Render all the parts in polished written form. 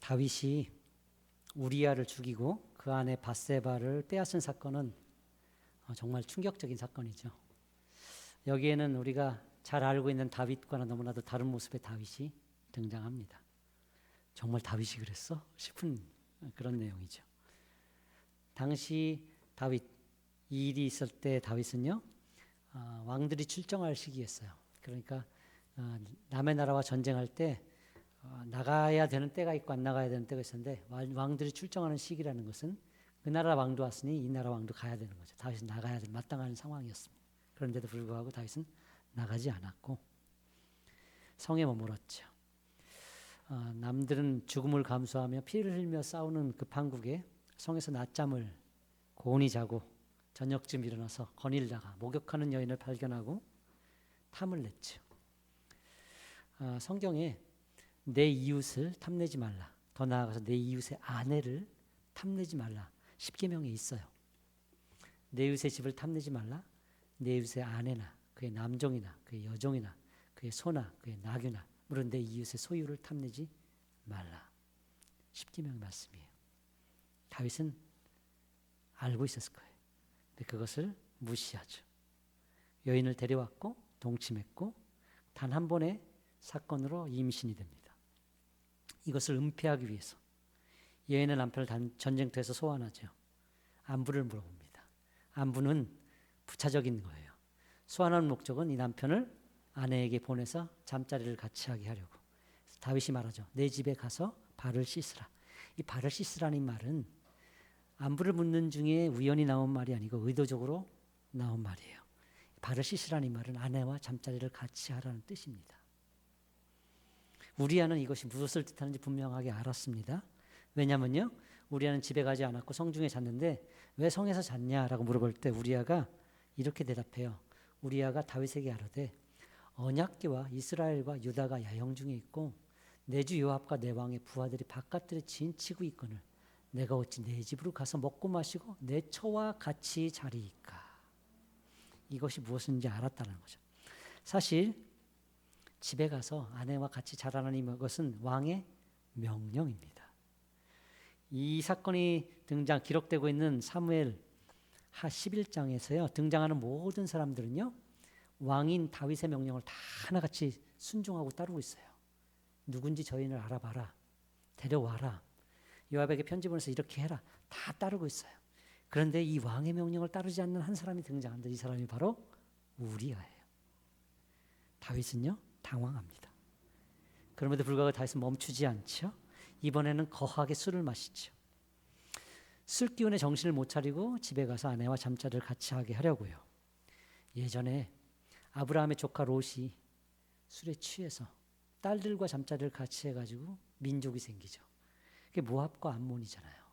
다윗이 우리아를 죽이고 그 안에 밧세바를 빼앗은 사건은 정말 충격적인 사건이죠. 여기에는 우리가 잘 알고 있는 다윗과는 너무나도 다른 모습의 다윗이 등장합니다. 정말 다윗이 그랬어? 싶은 그런 내용이죠. 당시 다윗, 이 일이 있을 때 다윗은요, 왕들이 출정할 시기였어요. 그러니까 남의 나라와 전쟁할 때 나가야 되는 때가 있고 안 나가야 되는 때가 있었는데, 왕들이 출정하는 시기라는 것은 그 나라 왕도 왔으니 이 나라 왕도 가야 되는 거죠. 다윗은 나가야 될 마땅한 상황이었습니다. 그런데도 불구하고 다윗은 나가지 않았고 성에 머물렀죠. 남들은 죽음을 감수하며 피를 흘리며 싸우는 그 판국에 성에서 낮잠을 고온히 자고 저녁쯤 일어나서 거닐다가 목욕하는 여인을 발견하고 탐을 냈죠. 성경에 내 이웃을 탐내지 말라, 더 나아가서 내 이웃의 아내를 탐내지 말라, 십계명에 있어요. 내 이웃의 집을 탐내지 말라, 내 이웃의 아내나 그의 남종이나 그의 여종이나 그의 소나 그의 나귀나 물론 내 이웃의 소유를 탐내지 말라. 십계명의 말씀이에요. 다윗은 알고 있었을 거예요. 근데 그것을 무시하죠. 여인을 데려왔고 동침했고 단 한 번의 사건으로 임신이 됩니다. 이것을 은폐하기 위해서 여인의 남편을 전쟁터에서 소환하죠. 안부를 물어봅니다. 안부는 부차적인 거예요. 소환하는 목적은 이 남편을 아내에게 보내서 잠자리를 같이 하게 하려고. 다윗이 말하죠. 내 집에 가서 발을 씻으라. 이 발을 씻으라는 말은 안부를 묻는 중에 우연히 나온 말이 아니고 의도적으로 나온 말이에요. 발을 씻으라는 말은 아내와 잠자리를 같이 하라는 뜻입니다. 우리아는 이것이 무엇을 뜻하는지 분명하게 알았습니다. 왜냐면요, 우리아는 집에 가지 않았고 성중에 잤는데 왜 성에서 잤냐라고 물어볼 때 우리아가 이렇게 대답해요. 우리아가 다윗에게 아뢰되 언약궤와 이스라엘과 유다가 야영 중에 있고 내 주 요압과 내 왕의 부하들이 바깥들에 진치고 있거늘 내가 어찌 내 집으로 가서 먹고 마시고 내 처와 같이 자리이까. 이것이 무엇인지 알았다는 거죠. 사실 집에 가서 아내와 같이 자라는 것은 왕의 명령입니다. 이 사건이 기록되고 있는 사무엘 하 11장에서요 등장하는 모든 사람들은요 왕인 다윗의 명령을 다 하나같이 순종하고 따르고 있어요. 누군지 저희를 알아봐라, 데려와라, 요압에게 편지 보내서 이렇게 해라, 다 따르고 있어요. 그런데 이 왕의 명령을 따르지 않는 한 사람이 등장합니다. 이 사람이 바로 우리아예요. 다윗은요 당황합니다. 그럼에도 불구하고 다윗은 멈추지 않죠. 이번에는 거하게 술을 마시죠. 술 기운에 정신을 못 차리고 집에 가서 아내와 잠자리를 같이 하게 하려고요. 예전에 아브라함의 조카 롯이 술에 취해서 딸들과 잠자리를 같이 해가지고 민족이 생기죠. 그게 모압과 암몬이잖아요.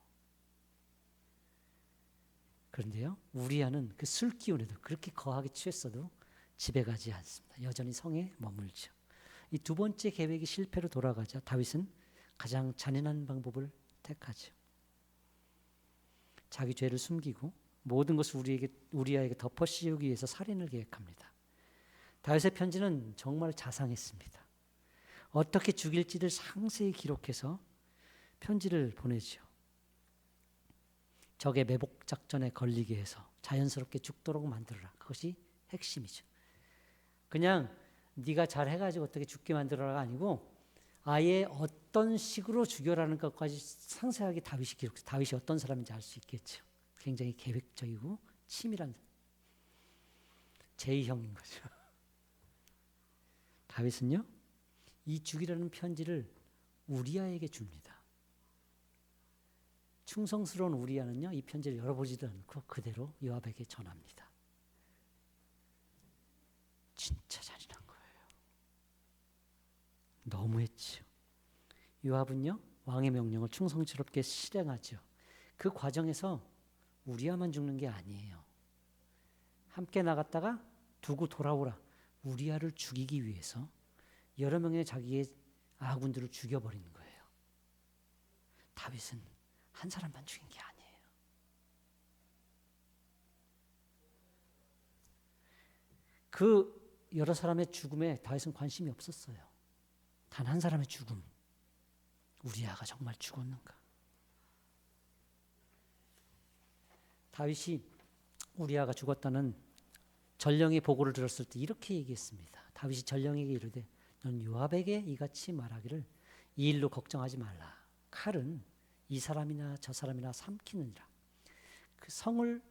그런데요, 우리아는 그 술 기운에도 그렇게 거하게 취했어도 집에 가지 않습니다. 여전히 성에 머물죠. 이 두 번째 계획이 실패로 돌아가자 다윗은 가장 잔인한 방법을 택하죠. 자기 죄를 숨기고 모든 것을 우리아에게 덮어씌우기 위해서 살인을 계획합니다. 다윗의 편지는 정말 자상했습니다. 어떻게 죽일지를 상세히 기록해서 편지를 보내죠. 적의 매복 작전에 걸리게 해서 자연스럽게 죽도록 만들어라. 그것이 핵심이죠. 그냥 네가 잘 해가지고 어떻게 죽게 만들어라가 아니고 아예 어떤 식으로 죽여라는 것까지 상세하게 다윗이 기록해서 다윗이 어떤 사람인지 알 수 있겠죠. 굉장히 계획적이고 치밀한 제이형인 거죠. 다윗은요 이 죽이라는 편지를 우리아에게 줍니다. 충성스러운 우리아는요 이 편지를 열어보지도 않고 그대로 요압에게 전합니다. 진짜 잔인한 거예요. 너무했죠. 요압은요 왕의 명령을 충성스럽게 실행하죠. 그 과정에서 우리아만 죽는 게 아니에요. 함께 나갔다가 두고 돌아오라. 우리아를 죽이기 위해서 여러 명의 자기의 아군들을 죽여버리는 거예요. 다윗은 한 사람만 죽인 게 아니에요. 그 여러 사람의 죽음에 다윗은 관심이 없었어요. 단 한 사람의 죽음. 우리아가 정말 죽었는가? 다윗이 우리아가 죽었다는 전령의 보고를 들었을 때 이렇게 얘기했습니다. 다윗이 전령에게 이르되 넌 요압에게 이같이 말하기를 이 일로 걱정하지 말라. 칼은 이 사람이나 저 사람이나 삼키느니라. 그 성을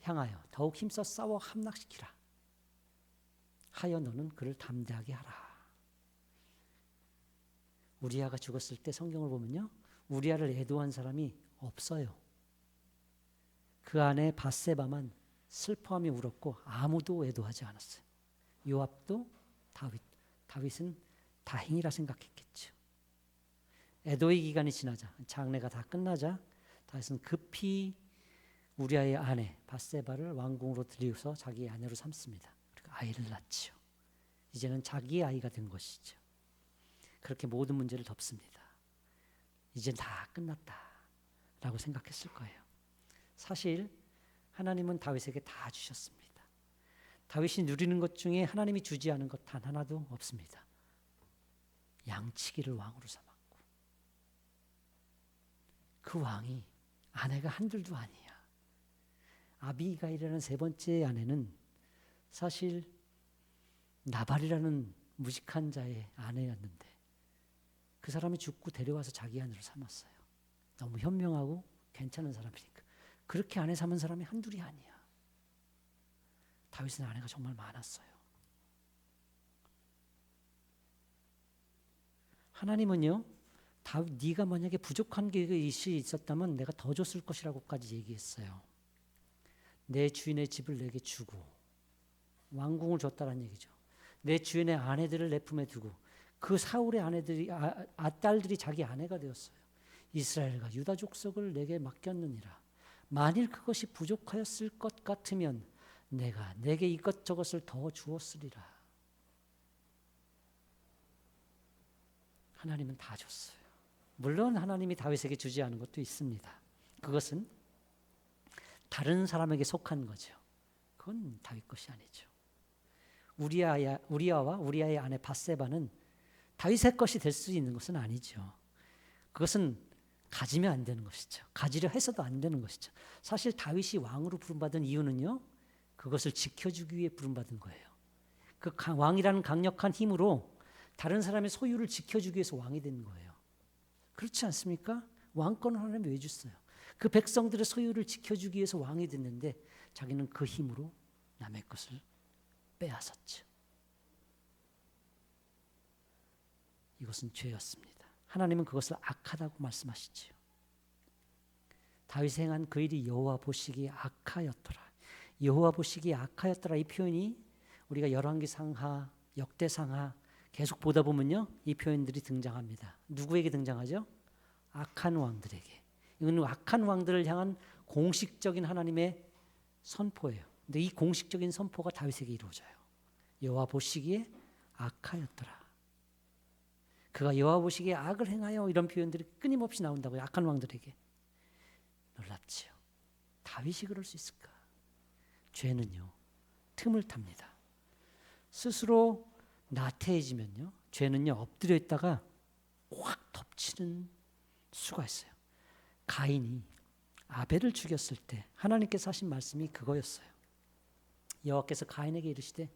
향하여 더욱 힘써 싸워 함락시키라. 하여 너는 그를 담대하게 하라. 우리아가 죽었을 때 성경을 보면요, 우리아를 애도한 사람이 없어요. 그 안에 밧세바만 슬퍼하며 울었고 아무도 애도하지 않았어요. 요압도 다윗은 다행이라 생각했겠죠. 애도의 기간이 지나자, 장례가 다 끝나자 다윗은 급히 우리아의 아내 밧세바를 왕궁으로 들여서 자기 아내로 삼습니다. 그리고 아이를 낳지요. 이제는 자기의 아이가 된 것이죠. 그렇게 모든 문제를 덮습니다. 이젠 다 끝났다라고 생각했을 거예요. 사실 하나님은 다윗에게 다 주셨습니다. 다윗이 누리는 것 중에 하나님이 주지 않은 것 단 하나도 없습니다. 양치기를 왕으로 삼았고, 그 왕이 아내가 한둘도 아니야. 아비가일이라는 세 번째 아내는 사실 나발이라는 무식한 자의 아내였는데 그 사람이 죽고 데려와서 자기 아내로 삼았어요. 너무 현명하고 괜찮은 사람이니까. 그렇게 아내 삼은 사람이 한둘이 아니야. 다윗은 아내가 정말 많았어요. 하나님은요, 네가 만약에 부족한 것이 있었다면 내가 더 줬을 것이라고까지 얘기했어요. 내 주인의 집을 내게 주고 왕궁을 줬다는 얘기죠. 내 주인의 아내들을 내 품에 두고 그 사울의 아내들이 딸들이 자기 아내가 되었어요. 이스라엘과 유다 족속을 내게 맡겼느니라. 만일 그것이 부족하였을 것 같으면 내가 내게 이것저것을 더 주었으리라. 하나님은 다 줬어요. 물론 하나님이 다윗에게 주지 않은 것도 있습니다. 그것은 다른 사람에게 속한 거죠. 그건 다윗 것이 아니죠. 우리아와 우리아의 아내 밧세바는 다윗의 것이 될 수 있는 것은 아니죠. 그것은 가지면 안 되는 것이죠. 가지려 해서도 안 되는 것이죠. 사실 다윗이 왕으로 부름받은 이유는요, 그것을 지켜주기 위해 부름받은 거예요. 그 왕이라는 강력한 힘으로 다른 사람의 소유를 지켜주기 위해서 왕이 된 거예요. 그렇지 않습니까? 왕권을 하나님 왜 줬어요? 그 백성들의 소유를 지켜주기 위해서 왕이 됐는데 자기는 그 힘으로 남의 것을 빼앗았죠. 이것은 죄였습니다. 하나님은 그것을 악하다고 말씀하시지요. 다윗이 행한 그 일이 여호와 보시기에 악하였더라. 여호와 보시기에 악하였더라. 이 표현이 우리가 열왕기상하, 역대상하 계속 보다 보면요, 이 표현들이 등장합니다. 누구에게 등장하죠? 악한 왕들에게. 이건 악한 왕들을 향한 공식적인 하나님의 선포예요. 근데 이 공식적인 선포가 다윗에게 이루어져요. 여호와 보시기에 악하였더라. 그가 여호와 보시기에 악을 행하여, 이런 표현들이 끊임없이 나온다고요. 악한 왕들에게. 놀랍지요. 다윗이 그럴 수 있을까? 죄는요, 틈을 탑니다. 스스로 나태해지면요, 죄는요 엎드려 있다가 확 덮치는 수가 있어요. 가인이 아벨을 죽였을 때 하나님께서 하신 말씀이 그거였어요. 여호와께서 가인에게 이르시되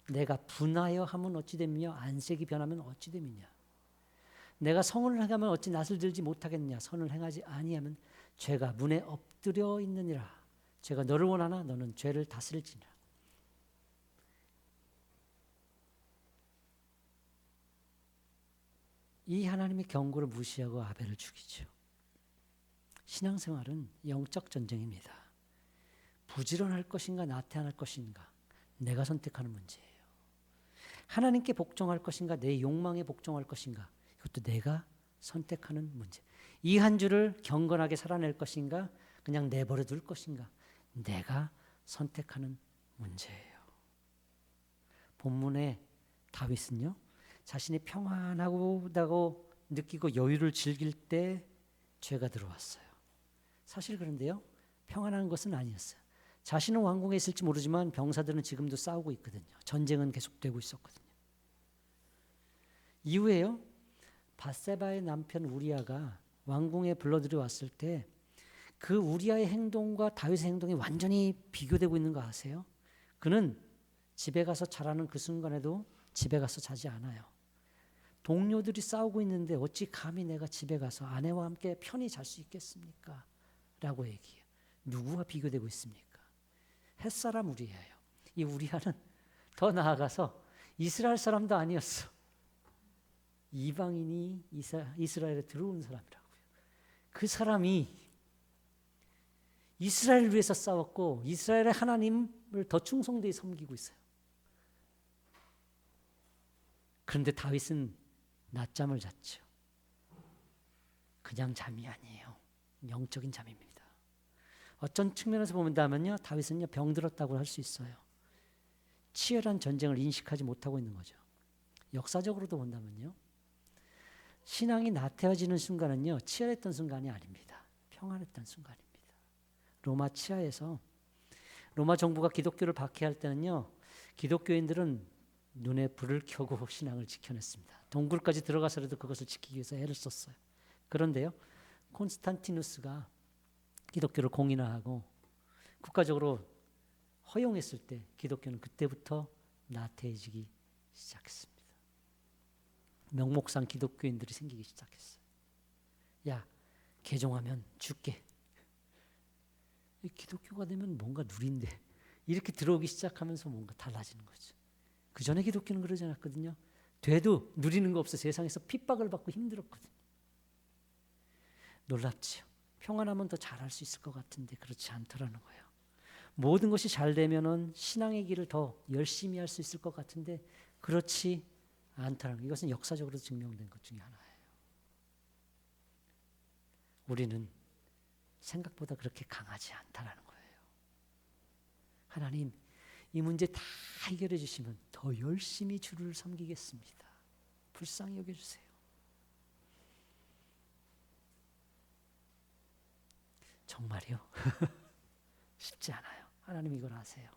내가 분하여 함은 어찌 됨이며 안색이 변하면 어찌 됨이냐. 내가 성을 행하면 어찌 낯을 들지 못하겠느냐. 선을 행하지 아니하면 죄가 문에 엎드려 있느니라. 죄가 너를 원하나 너는 죄를 다스릴지니라. 이 하나님의 경고를 무시하고 아벨을 죽이죠. 신앙생활은 영적 전쟁입니다. 부지런할 것인가 나태할 것인가 내가 선택하는 문제예요. 하나님께 복종할 것인가 내 욕망에 복종할 것인가 이것도 내가 선택하는 문제. 이 한 주를 경건하게 살아낼 것인가 그냥 내버려 둘 것인가 내가 선택하는 문제예요. 본문의 다윗은요, 자신이 평안하다고 느끼고 여유를 즐길 때 죄가 들어왔어요. 사실 그런데요, 평안한 것은 아니었어요. 자신은 왕궁에 있을지 모르지만 병사들은 지금도 싸우고 있거든요. 전쟁은 계속되고 있었거든요. 이후에요, 밧세바의 남편 우리아가 왕궁에 불러들여왔을 때 그 우리아의 행동과 다윗의 행동이 완전히 비교되고 있는 거 아세요? 그는 집에 가서 자라는 그 순간에도 집에 가서 자지 않아요. 동료들이 싸우고 있는데 어찌 감히 내가 집에 가서 아내와 함께 편히 잘 수 있겠습니까? 라고 얘기해요. 누구와 비교되고 있습니까? 햇사람 우리아예요. 이 우리아는 더 나아가서 이스라엘 사람도 아니었어. 이방인이 이스라엘에 들어온 사람이라고요. 그 사람이 이스라엘을 위해서 싸웠고 이스라엘의 하나님을 더 충성되이 섬기고 있어요. 그런데 다윗은 낮잠을 잤죠. 그냥 잠이 아니에요. 영적인 잠입니다. 어떤 측면에서 본다면요, 다윗은요 병들었다고 할 수 있어요. 치열한 전쟁을 인식하지 못하고 있는 거죠. 역사적으로도 본다면요, 신앙이 나태해지는 순간은요 치열했던 순간이 아닙니다. 평안했던 순간입니다. 로마 치하에서 로마 정부가 기독교를 박해할 때는요, 기독교인들은 눈에 불을 켜고 신앙을 지켜냈습니다. 동굴까지 들어가서라도 그것을 지키기 위해서 애를 썼어요. 그런데요, 콘스탄티누스가 기독교를 공인화하고 국가적으로 허용했을 때 기독교는 그때부터 나태해지기 시작했습니다. 명목상 기독교인들이 생기기 시작했어요. 야, 개종하면 죽게. 기독교가 되면 뭔가 누린데 이렇게 들어오기 시작하면서 뭔가 달라지는 거죠. 그 전에 기독교는 그러지 않았거든요. 돼도 누리는 거 없어 세상에서 핍박을 받고 힘들었거든요. 놀랍지요. 평안하면 더 잘할 수 있을 것 같은데 그렇지 않더라는 거예요. 모든 것이 잘 되면은 신앙의 길을 더 열심히 할 수 있을 것 같은데 그렇지 않더라는 거예요. 이것은 역사적으로 증명된 것 중에 하나예요. 우리는 생각보다 그렇게 강하지 않다라는 거예요. 하나님, 이 문제 다 해결해 주시면 더 열심히 주를 섬기겠습니다. 불쌍히 여겨주세요. 정말요? 쉽지 않아요. 하나님 이걸 아세요.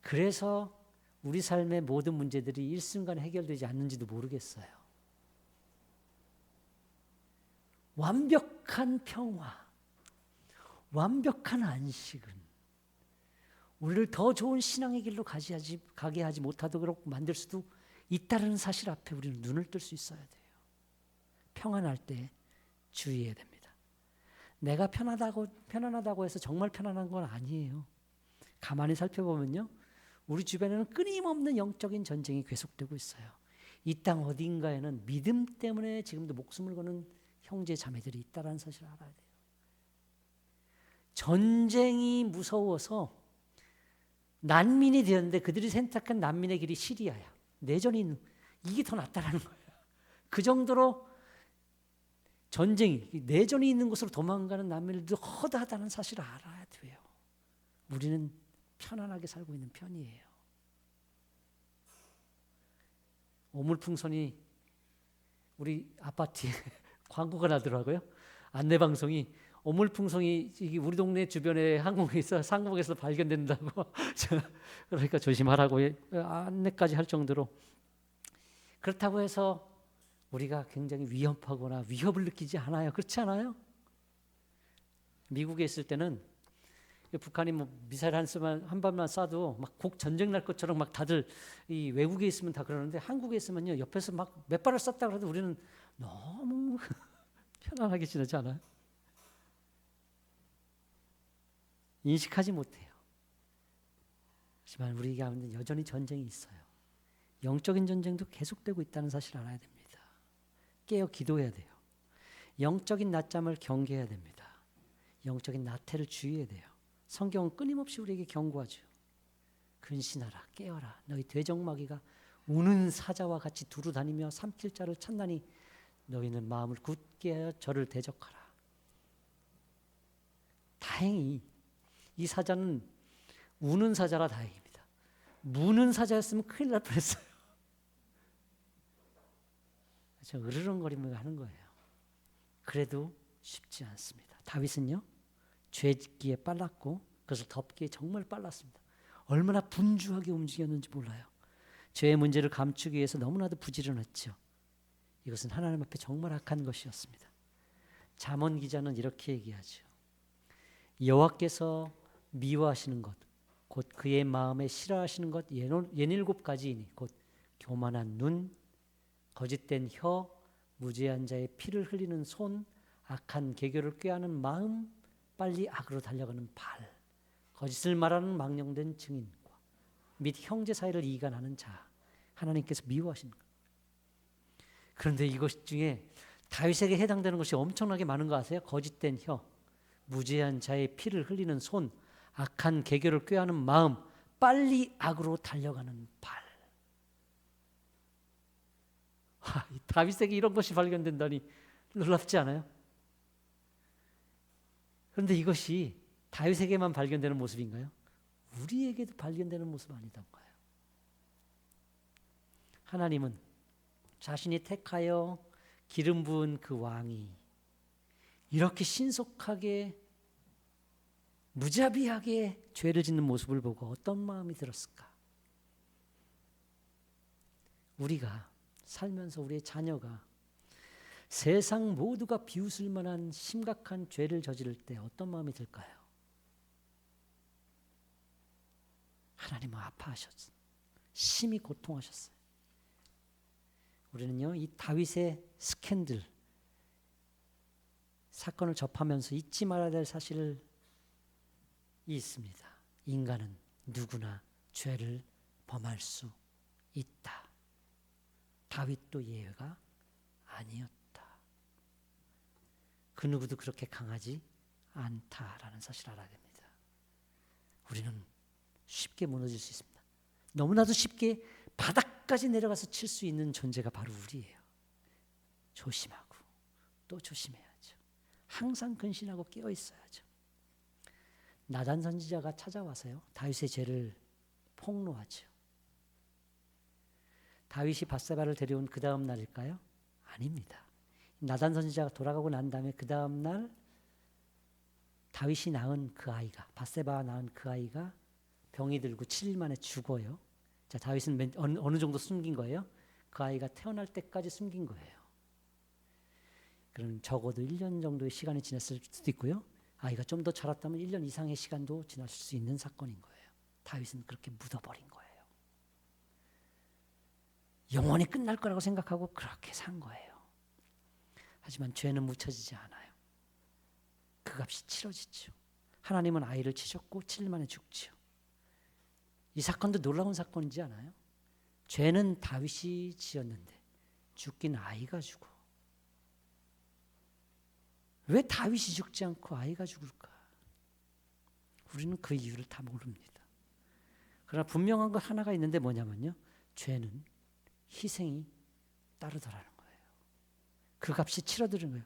그래서 우리 삶의 모든 문제들이 일순간에 해결되지 않는지도 모르겠어요. 완벽한 평화, 완벽한 안식은 우리를 더 좋은 신앙의 길로 가게 하지 못하도록 만들 수도 있다는 사실 앞에 우리는 눈을 뜰 수 있어야 돼요. 평안할 때 주의해야 됩니다. 내가 편안하다고 해서 정말 편안한 건 아니에요. 가만히 살펴보면요, 우리 주변에는 끊임없는 영적인 전쟁이 계속되고 있어요. 이 땅 어딘가에는 믿음 때문에 지금도 목숨을 거는 형제 자매들이 있다는 사실을 알아야 돼요. 전쟁이 무서워서 난민이 되었는데 그들이 선택한 난민의 길이 시리아야. 내전이 있는, 이게 더 낫다라는 거예요. 그 정도로 전쟁이, 내전이 있는 곳으로 도망가는 난민들도 허다하다는 사실을 알아야 돼요. 우리는 편안하게 살고 있는 편이에요. 오물풍선이 우리 아파트에 광고가 나더라고요. 안내방송이 오물풍선이 우리 동네 주변에 한국에서 발견된다고 그러니까 조심하라고 안내까지 할 정도로. 그렇다고 해서 우리가 굉장히 위협하거나 위협을 느끼지 않아요. 그렇지 않아요? 미국에 있을 때는 북한이 뭐 미사일 한 발만 쏴도 막 곡 전쟁 날 것처럼 막 다들 이 외국에 있으면 다 그러는데 한국에 있으면요, 옆에서 막 몇 발을 쐈다 그래도 우리는 너무 편안하게 지내지 않아요? 인식하지 못해요. 하지만 우리 가운데 여전히 전쟁이 있어요. 영적인 전쟁도 계속되고 있다는 사실을 알아야 됩니다. 깨어 기도해야 돼요. 영적인 낮잠을 경계해야 됩니다. 영적인 나태를 주의해야 돼요. 성경은 끊임없이 우리에게 경고하죠. 근신하라, 깨어라. 너희 되정마귀가 우는 사자와 같이 두루 다니며 삼킬 자를 찾나니 너희는 마음을 굳게 하여 저를 대적하라. 다행히 이 사자는 우는 사자라 다행입니다. 무는 사자였으면 큰일 날 뻔했어요. 저 으르렁거리며 하는 거예요. 그래도 쉽지 않습니다. 다윗은요, 죄짓기에 빨랐고 그것을 덮기에 정말 빨랐습니다. 얼마나 분주하게 움직였는지 몰라요. 죄의 문제를 감추기 위해서 너무나도 부지런했죠. 이것은 하나님 앞에 정말 악한 것이었습니다. 잠언 기자는 이렇게 얘기하죠. 여호와께서 미워하시는 것, 곧 그의 마음에 싫어하시는 것 67가지이니 곧 교만한 눈, 거짓된 혀, 무죄한 자의 피를 흘리는 손, 악한 계교를 꾀하는 마음, 빨리 악으로 달려가는 발, 거짓을 말하는 망령된 증인과 및 형제 사이를 이간하는 자. 하나님께서 미워하시는 것. 그런데 이것 중에 다윗에게 해당되는 것이 엄청나게 많은 거 아세요? 거짓된 혀, 무죄한 자의 피를 흘리는 손, 악한 계교를 꾀하는 마음, 빨리 악으로 달려가는 발. 다윗에게 이런 것이 발견된다니 놀랍지 않아요? 그런데 이것이 다윗에게만 발견되는 모습인가요? 우리에게도 발견되는 모습 아니던가요? 하나님은 자신이 택하여 기름 부은 그 왕이 이렇게 신속하게 무자비하게 죄를 짓는 모습을 보고 어떤 마음이 들었을까? 우리가 살면서 우리의 자녀가 세상 모두가 비웃을 만한 심각한 죄를 저지를 때 어떤 마음이 들까요? 하나님은 아파하셨어요. 심히 고통하셨어요. 우리는요, 이 다윗의 스캔들, 사건을 접하면서 잊지 말아야 될 사실이 있습니다. 인간은 누구나 죄를 범할 수 있다. 다윗도 예외가 아니었다. 그 누구도 그렇게 강하지 않다라는 사실을 알아야 됩니다. 우리는 쉽게 무너질 수 있습니다. 너무나도 쉽게 바닥까지 내려가서 칠 수 있는 존재가 바로 우리예요. 조심하고 또 조심해야죠. 항상 근신하고 깨어 있어야죠. 나단 선지자가 찾아와서요, 다윗의 죄를 폭로하죠. 다윗이 밧세바를 데려온 그 다음 날일까요? 아닙니다. 나단 선지자가 돌아가고 난 다음에 그 다음 날 다윗이 낳은 그 아이가, 밧세바가 낳은 그 아이가 병이 들고 7일 만에 죽어요. 자, 다윗은 어느 정도 숨긴 거예요? 그 아이가 태어날 때까지 숨긴 거예요. 그럼 적어도 1년 정도의 시간이 지났을 수도 있고요. 아이가 좀 더 자랐다면 1년 이상의 시간도 지났을 수 있는 사건인 거예요. 다윗은 그렇게 묻어버린 거예요. 영원히 끝날 거라고 생각하고 그렇게 산 거예요. 하지만 죄는 묻혀지지 않아요. 그 값이 치러지죠. 하나님은 아이를 치셨고 7일 만에 죽죠. 이 사건도 놀라운 사건이지 않아요? 죄는 다윗이 지었는데 죽긴 아이가 죽어. 왜 다윗이 죽지 않고 아이가 죽을까? 우리는 그 이유를 다 모릅니다. 그러나 분명한 것 하나가 있는데 뭐냐면요, 죄는 희생이 따르더라는 거예요. 그 값이 치러드는 거예요.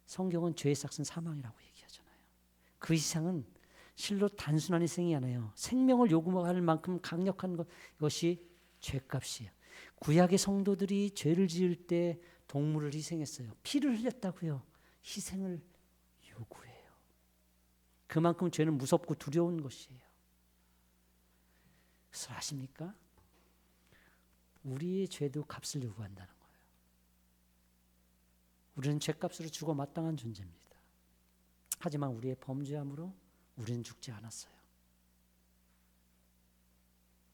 성경은 죄의 삭은 사망이라고 얘기하잖아요. 그 이상은 실로 단순한 희생이 아니에요. 생명을 요구할 만큼 강력한 것이 죄값이에요. 구약의 성도들이 죄를 지을 때 동물을 희생했어요. 피를 흘렸다고요. 희생을 요구해요. 그만큼 죄는 무섭고 두려운 것이에요. 그래서 아십니까? 우리의 죄도 값을 요구한다는 거예요. 우리는 죄값으로 죽어 마땅한 존재입니다. 하지만 우리의 범죄함으로 우리는 죽지 않았어요.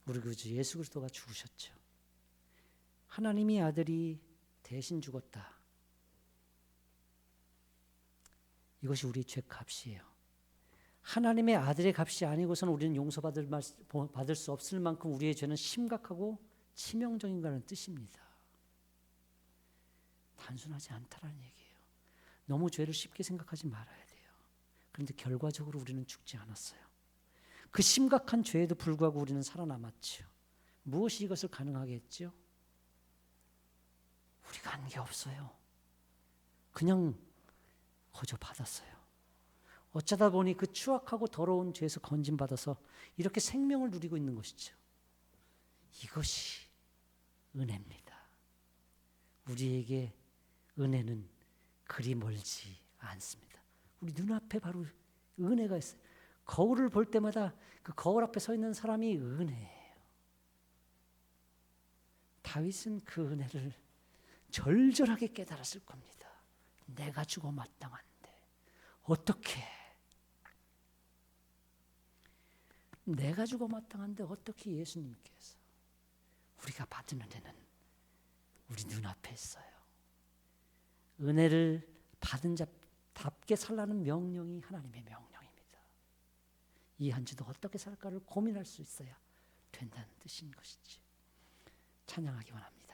우리 구주 예수 그리스도가 죽으셨죠. 하나님의 아들이 대신 죽었다. 이것이 우리의 죄값이에요. 하나님의 아들의 값이 아니고서는 우리는 용서받을 수 없을 만큼 우리의 죄는 심각하고 치명적인 거라는 뜻입니다. 단순하지 않다라는 얘기예요. 너무 죄를 쉽게 생각하지 말아야 돼요. 그런데 결과적으로 우리는 죽지 않았어요. 그 심각한 죄에도 불구하고 우리는 살아남았죠. 무엇이 이것을 가능하게 했죠? 우리가 한 게 없어요. 그냥 거저 받았어요. 어쩌다 보니 그 추악하고 더러운 죄에서 건진받아서 이렇게 생명을 누리고 있는 것이죠. 이것이 은혜입니다. 우리에게 은혜는 그리 멀지 않습니다. 우리 눈앞에 바로 은혜가 있어요. 거울을 볼 때마다 그 거울 앞에 서 있는 사람이 은혜예요. 다윗은 그 은혜를 절절하게 깨달았을 겁니다. 내가 주고 마땅한데 어떻게? 내가 주고 마땅한데 어떻게 예수님께서 우리가 받은 은혜는 우리 눈앞에 있어요. 은혜를 받은 자답게 살라는 명령이 하나님의 명령입니다. 이 한 주도 어떻게 살까를 고민할 수 있어야 된다는 뜻인 것이지. 찬양하기 원합니다.